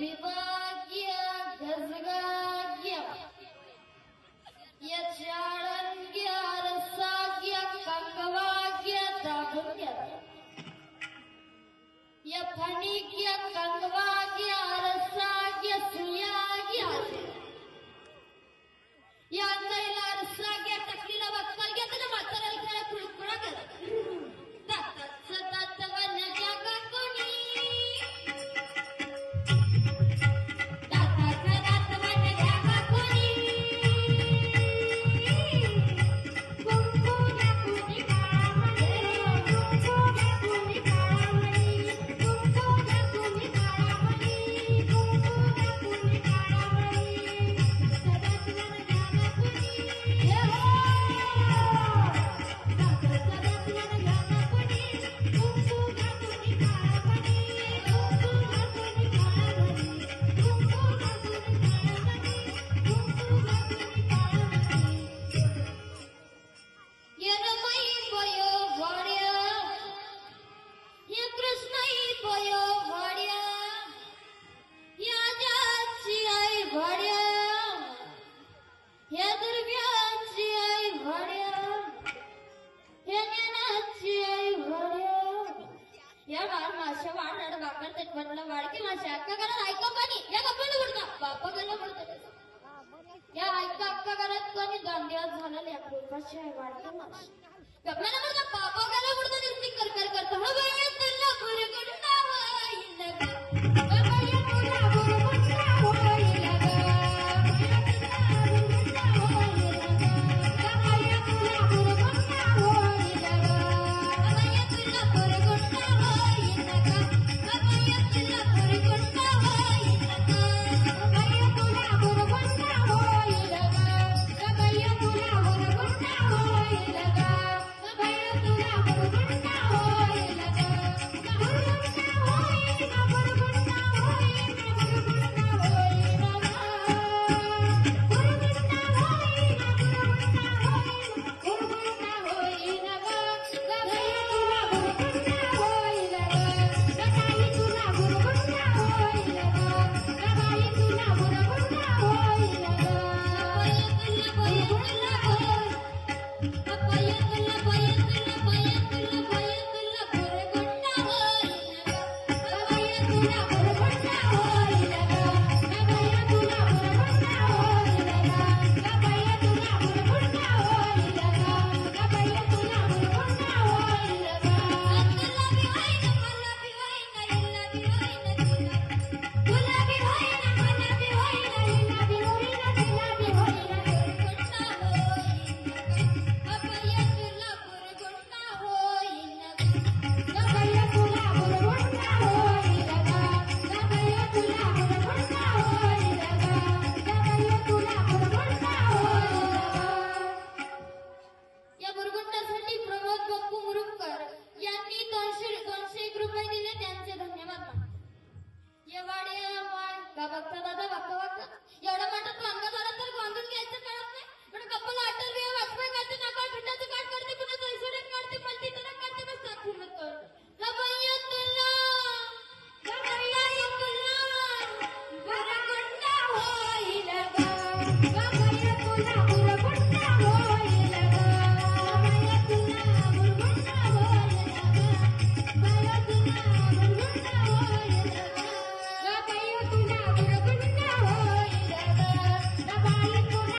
विभाग्य गजगाग्य यचाळंग्य रसाग्य कंगवाग्य दाभुग्य यफणिग्य कंगवाग्य रसाग्य सुयाग्य या अंगाईला रसाग्य टकलीला वक्कलग्य तुला म्हाताऱ्याला खेळा खुळखुळा कर या ऐका अक्का घरात कोणी दांडिया झाला लेकरूपाशी आहे वाढते माशी गप्पाला म्हणता पापा गाला म्हणता दिसती कर करता हो बाई तुला पुरे गुंडा होईल बाबाया तुला पुरे गुंडा होईल बाबाया तुला पुरे गुंडा होईल बाबाया तुला पुरे गुंडा होईल बाबाया तुला पुरे गुंडा होईल बाबाया तुला पुरे गुंडा तुला